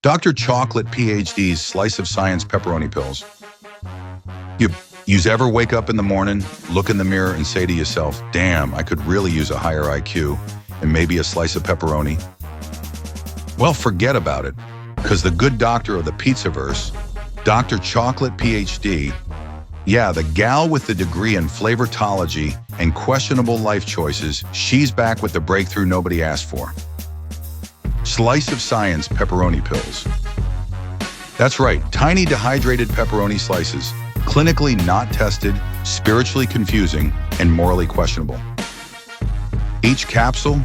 Dr. Chocolate PhD's slice of science pepperoni pills. You ever wake up in the morning, look in the mirror and say to yourself, damn, I could really use a higher IQ and maybe a slice of pepperoni? Well, forget about it, because the good doctor of the pizzaverse, Dr. Chocolate PhD, yeah, the gal with the degree in flavortology and questionable life choices, she's back with the breakthrough nobody asked for. Slice of science pepperoni pills. That's right, tiny dehydrated pepperoni slices, clinically not tested, spiritually confusing, and morally questionable. Each capsule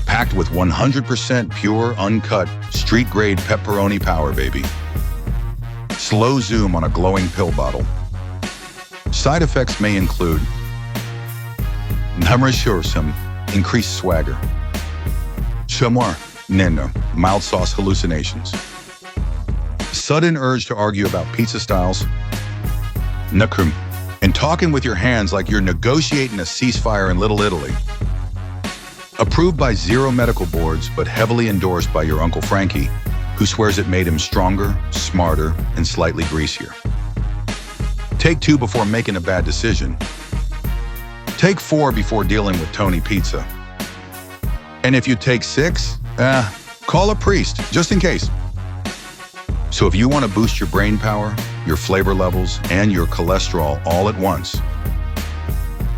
packed with 100% pure, uncut, street-grade pepperoni power, baby. Slow zoom on a glowing pill bottle. Side effects may include some increased swagger, mild sauce hallucinations, sudden urge to argue about pizza styles, and talking with your hands like you're negotiating a ceasefire in Little Italy. Approved by 0 medical boards, but heavily endorsed by your Uncle Frankie, who swears it made him stronger, smarter, and slightly greasier. Take 2 before making a bad decision. Take 4 before dealing with Tony Pizza. And if you take 6, call a priest, just in case. So if you want to boost your brain power, your flavor levels, and your cholesterol all at once,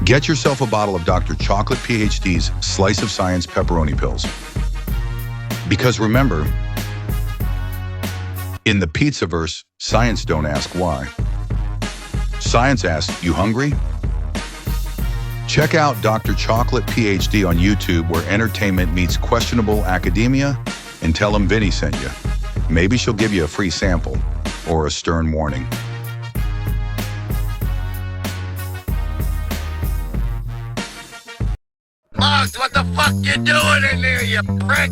get yourself a bottle of Dr. Chocolate PhD's Slice of Science pepperoni pills. Because remember, in the pizzaverse, science don't ask why. Science asks, you hungry? Check out Dr. Chocolate PhD on YouTube, where entertainment meets questionable academia, and tell him Vinny sent you. Maybe she'll give you a free sample or a stern warning. Mugs, what the fuck you doing in there, you prick?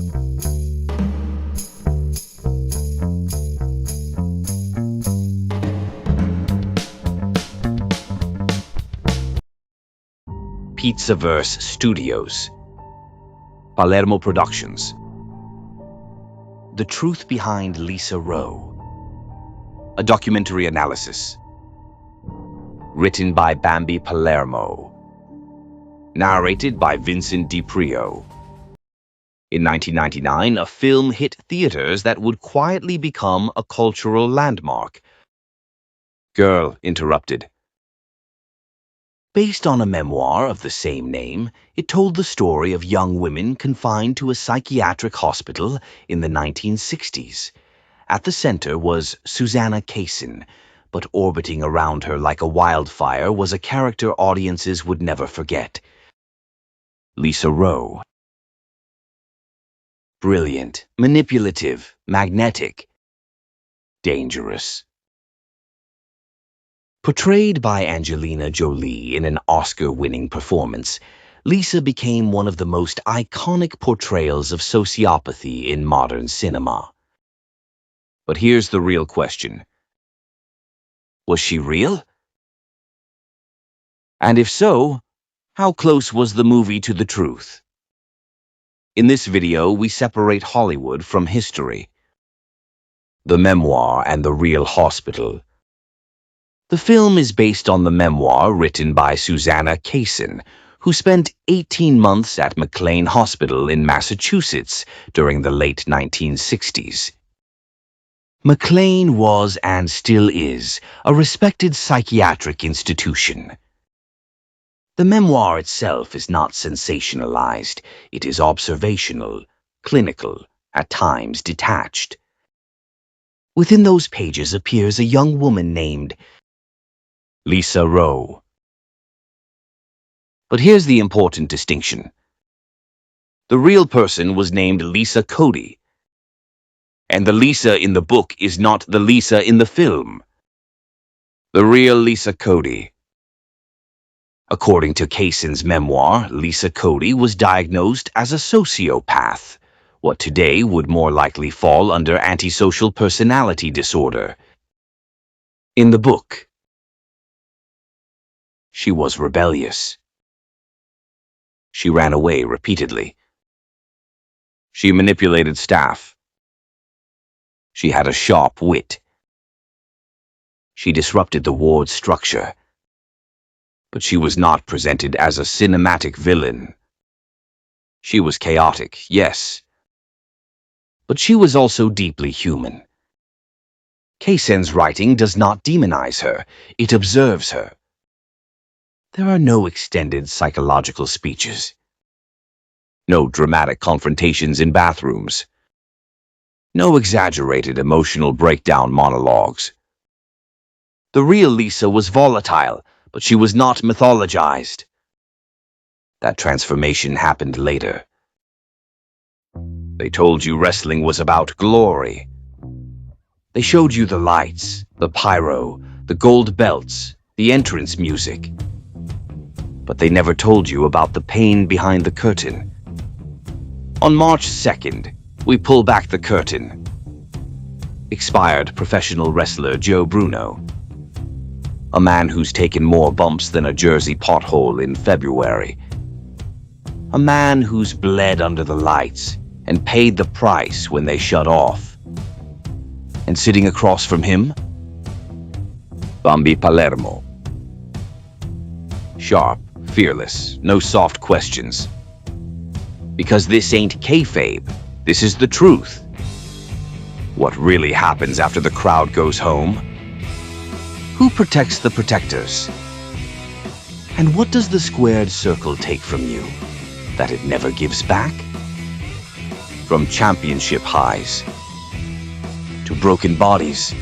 Pizzaverse Studios, Palermo Productions. The Truth Behind Lisa Rowe, a documentary analysis. Written by Bambi Palermo. Narrated by Vincent DiPrio. In 1999, a film hit theaters that would quietly become a cultural landmark. Girl interrupted. Based on a memoir of the same name, it told the story of young women confined to a psychiatric hospital in the 1960s. At the center was Susanna Kaysen, but orbiting around her like a wildfire was a character audiences would never forget. Lisa Rowe. Brilliant, manipulative, magnetic, dangerous. Portrayed by Angelina Jolie in an Oscar-winning performance, Lisa became one of the most iconic portrayals of sociopathy in modern cinema. But here's the real question. Was she real? And if so, how close was the movie to the truth? In this video, we separate Hollywood from history. The memoir and the real hospital. The film is based on the memoir written by Susanna Kaysen, who spent 18 months at McLean Hospital in Massachusetts during the late 1960s. McLean was and still is a respected psychiatric institution. The memoir itself is not sensationalized. It is observational, clinical, at times detached. Within those pages appears a young woman named Lisa Rowe. But here's the important distinction. The real person was named Lisa Cody, and the Lisa in the book is not the Lisa in the film. The real Lisa Cody. According to Kaysen's memoir, Lisa Cody was diagnosed as a sociopath, what today would more likely fall under antisocial personality disorder. In the book, she was rebellious. She ran away repeatedly. She manipulated staff, She had a sharp wit. She disrupted the ward's structure. But she was not presented as a cinematic villain. She was chaotic, yes. But she was also deeply human. Kaysen's writing does not demonize her, it observes her. There are no extended psychological speeches. No dramatic confrontations in bathrooms. No exaggerated emotional breakdown monologues. The real Lisa was volatile, but she was not mythologized. That transformation happened later. They told you wrestling was about glory. They showed you the lights, the pyro, the gold belts, the entrance music. But they never told you about the pain behind the curtain. On March 2nd, we pull back the curtain. Expired professional wrestler Joe Bruno. A man who's taken more bumps than a Jersey pothole in February. A man who's bled under the lights and paid the price when they shut off. And sitting across from him, Bambi Palermo. Sharp, fearless, no soft questions. Because this ain't kayfabe, this is the truth. What really happens after the crowd goes home? Who protects the protectors? And what does the squared circle take from you that it never gives back? From championship highs, to broken bodies,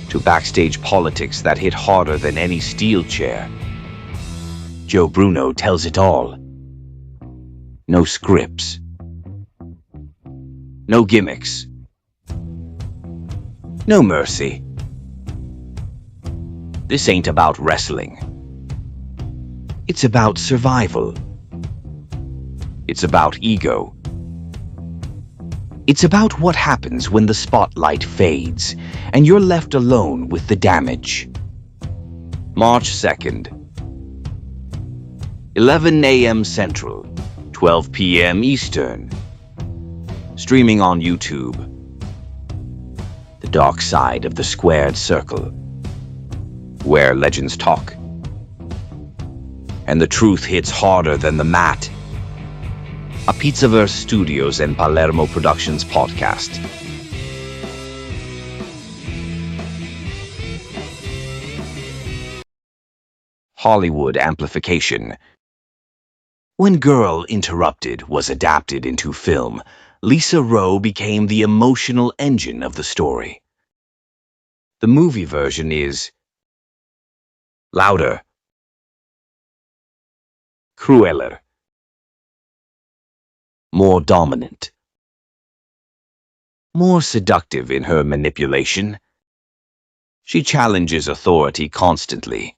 to backstage politics that hit harder than any steel chair, Joe Bruno tells it all. No scripts. No gimmicks. No mercy. This ain't about wrestling. It's about survival. It's about ego. It's about what happens when the spotlight fades and you're left alone with the damage. March 2nd. 11 a.m. Central, 12 p.m. Eastern. Streaming on YouTube. The dark side of the squared circle. Where legends talk. And the truth hits harder than the mat. A Pizzaverse Studios and Palermo Productions podcast. Hollywood amplification. When Girl Interrupted was adapted into film, Lisa Rowe became the emotional engine of the story. The movie version is louder, crueler, more dominant, more seductive in her manipulation. She challenges authority constantly.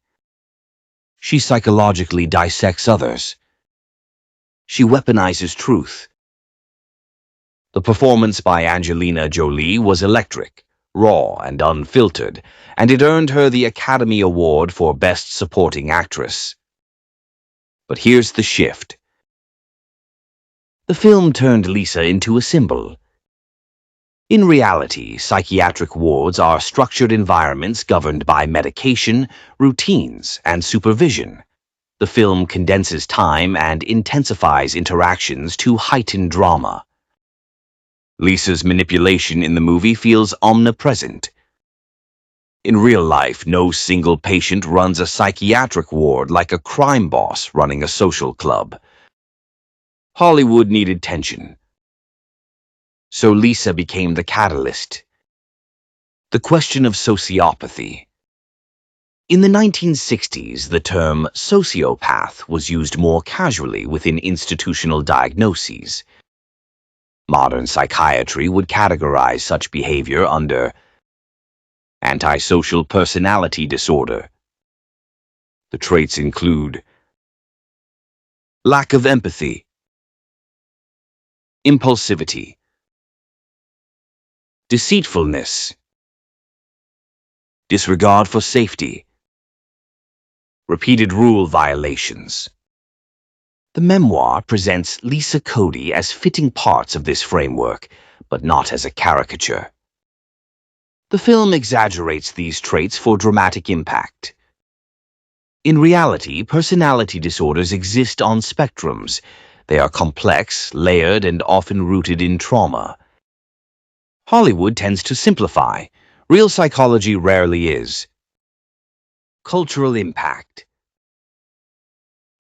She psychologically dissects others. She weaponizes truth. The performance by Angelina Jolie was electric, raw, and unfiltered, and it earned her the Academy Award for Best Supporting Actress. But here's the shift. The film turned Lisa into a symbol. In reality, psychiatric wards are structured environments governed by medication, routines, and supervision. The film condenses time and intensifies interactions to heighten drama. Lisa's manipulation in the movie feels omnipresent. In real life, no single patient runs a psychiatric ward like a crime boss running a social club. Hollywood needed tension. So Lisa became the catalyst. The question of sociopathy. In the 1960s, the term sociopath was used more casually within institutional diagnoses. Modern psychiatry would categorize such behavior under antisocial personality disorder. The traits include lack of empathy, impulsivity, deceitfulness, disregard for safety, repeated rule violations. The memoir presents Lisa Cody as fitting parts of this framework, but not as a caricature. The film exaggerates these traits for dramatic impact. In reality, personality disorders exist on spectrums. They are complex, layered, and often rooted in trauma. Hollywood tends to simplify. Real psychology rarely is. Cultural impact.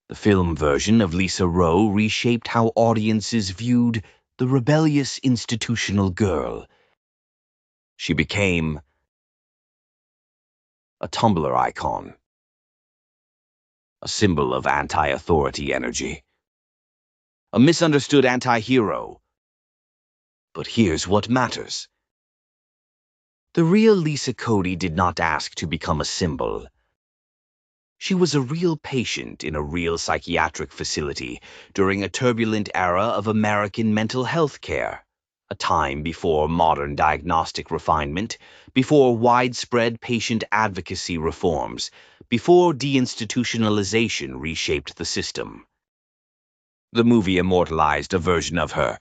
The film version of Lisa Rowe reshaped how audiences viewed the rebellious institutional girl. She became a Tumblr icon, a symbol of anti-authority energy, a misunderstood anti-hero. But here's what matters. The real Lisa Cody did not ask to become a symbol. She was a real patient in a real psychiatric facility during a turbulent era of American mental health care, a time before modern diagnostic refinement, before widespread patient advocacy reforms, before deinstitutionalization reshaped the system. The movie immortalized a version of her.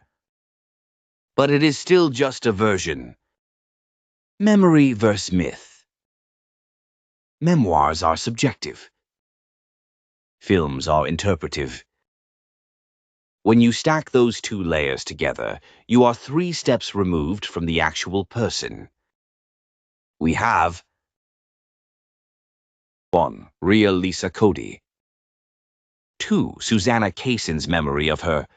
But it is still just a version. Memory versus myth. Memoirs are subjective. Films are interpretive. When you stack those two layers together, you are 3 steps removed from the actual person. We have 1. Real Lisa Cody. 2. Susanna Kayson's memory of her.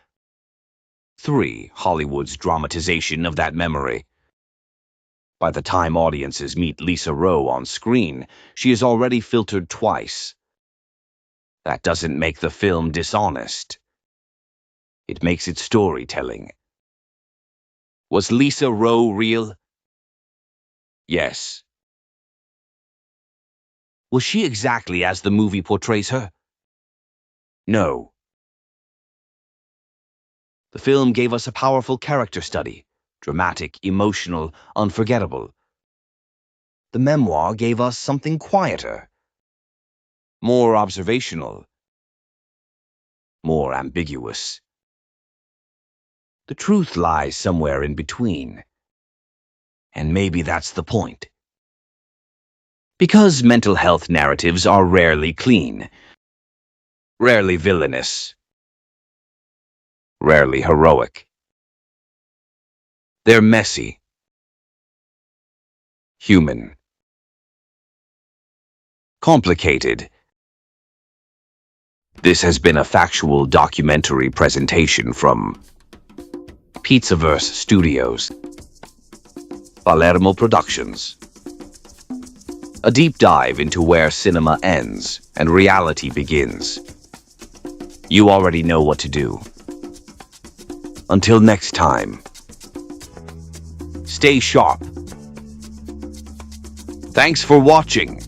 3. Hollywood's dramatization of that memory. By the time audiences meet Lisa Rowe on screen, she is already filtered twice. That doesn't make the film dishonest. It makes it storytelling. Was Lisa Rowe real? Yes. Was she exactly as the movie portrays her? No. The film gave us a powerful character study, dramatic, emotional, unforgettable. The memoir gave us something quieter, more observational, more ambiguous. The truth lies somewhere in between. And maybe that's the point. Because mental health narratives are rarely clean, rarely villainous, rarely heroic. They're messy, human, complicated. This has been a factual documentary presentation from Pizzaverse Studios, Palermo Productions. A deep dive into where cinema ends and reality begins. You already know what to do. Until next time, stay sharp. Thanks for watching.